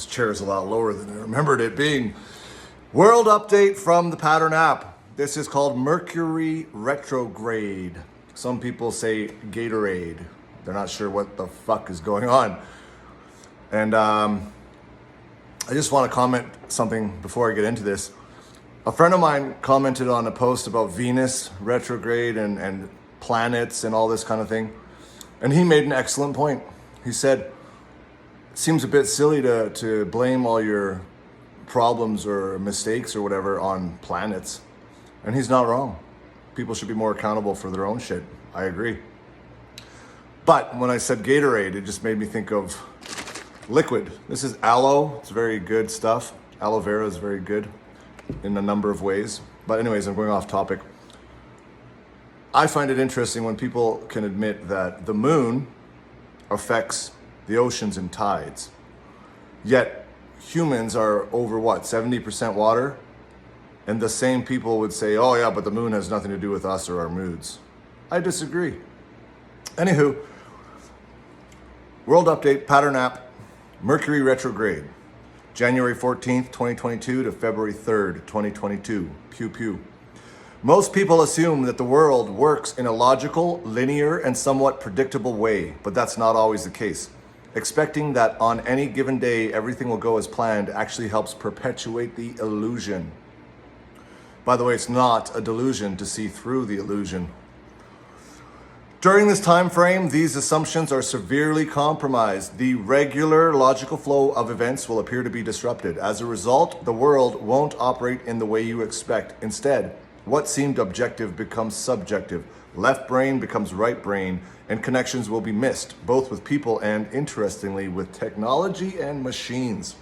This chair is a lot lower than I remembered it being. World update from the Pattern app. This is called Mercury Retrograde. Some people say Gatorade. They're not sure what the fuck is going on. And I just want to comment something before I get into this. A friend of mine commented on a post about Venus retrograde and planets and all this kind of thing. And he made an excellent point. He said, it seems a bit silly to blame all your problems or mistakes or whatever on planets. And he's not wrong. People should be more accountable for their own shit. I agree. But when I said Gatorade, it just made me think of liquid. This is aloe. It's very good stuff. Aloe vera is very good in a number of ways. But anyways, I'm going off topic. I find it interesting when people can admit that the moon affects the oceans and tides. Yet humans are over 70% water? And the same people would say, oh yeah, but the moon has nothing to do with us or our moods. I disagree. Anywho, world update, Pattern app, Mercury retrograde, January 14th, 2022 to February 3rd, 2022. Pew pew. Most people assume that the world works in a logical, linear, and somewhat predictable way, but that's not always the case. Expecting that on any given day everything will go as planned actually helps perpetuate the illusion. By the way, it's not a delusion to see through the illusion. During this time frame, these assumptions are severely compromised. The regular logical flow of events will appear to be disrupted. As a result, the world won't operate in the way you expect. Instead, what seemed objective becomes subjective. Left brain becomes right brain, and connections will be missed, both with people and, interestingly, with technology and machines.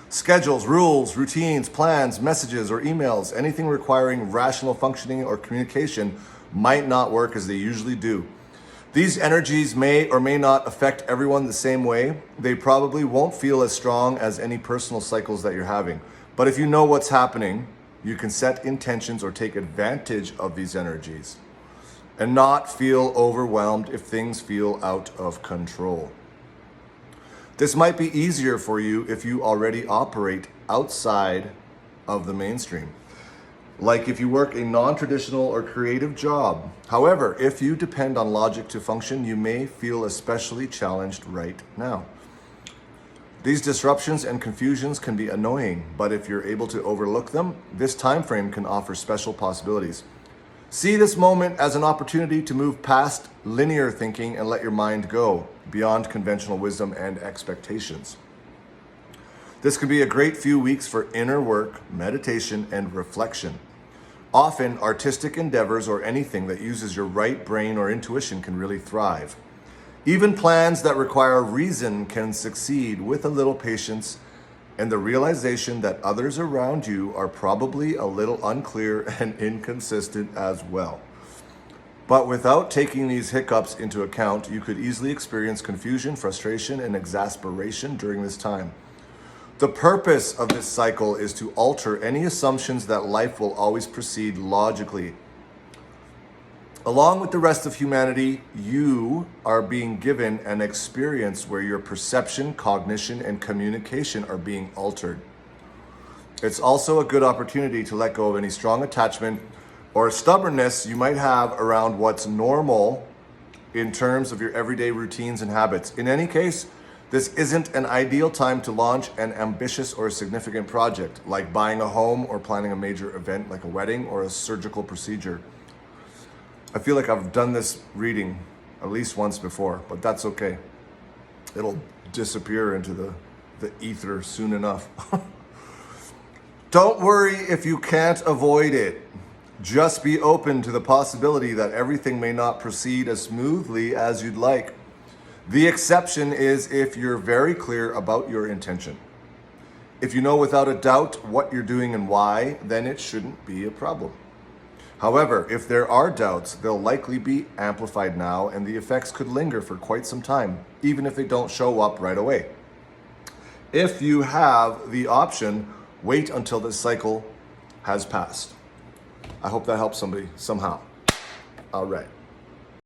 Schedules, rules, routines, plans, messages, or emails, anything requiring rational functioning or communication might not work as they usually do. These energies may or may not affect everyone the same way. They probably won't feel as strong as any personal cycles that you're having. But if you know what's happening, you can set intentions or take advantage of these energies and not feel overwhelmed if things feel out of control. This might be easier for you if you already operate outside of the mainstream, like if you work a non-traditional or creative job. However, if you depend on logic to function, you may feel especially challenged right now. These disruptions and confusions can be annoying, but if you're able to overlook them, this time frame can offer special possibilities. See this moment as an opportunity to move past linear thinking and let your mind go beyond conventional wisdom and expectations. This can be a great few weeks for inner work, meditation, and reflection. Often, artistic endeavors or anything that uses your right brain or intuition can really thrive. Even plans that require reason can succeed with a little patience and the realization that others around you are probably a little unclear and inconsistent as well. But without taking these hiccups into account, you could easily experience confusion, frustration, and exasperation during this time. The purpose of this cycle is to alter any assumptions that life will always proceed logically. Along with the rest of humanity, you are being given an experience where your perception, cognition, and communication are being altered. It's also a good opportunity to let go of any strong attachment or stubbornness you might have around what's normal in terms of your everyday routines and habits. In any case, this isn't an ideal time to launch an ambitious or significant project, like buying a home or planning a major event like a wedding or a surgical procedure. I feel like I've done this reading at least once before, but that's okay. It'll disappear into the ether soon enough. Don't worry if you can't avoid it. Just be open to the possibility that everything may not proceed as smoothly as you'd like. The exception is if you're very clear about your intention. If you know without a doubt what you're doing and why, then it shouldn't be a problem. However, if there are doubts, they'll likely be amplified now, and the effects could linger for quite some time, even if they don't show up right away. If you have the option, wait until this cycle has passed. I hope that helps somebody somehow. All right.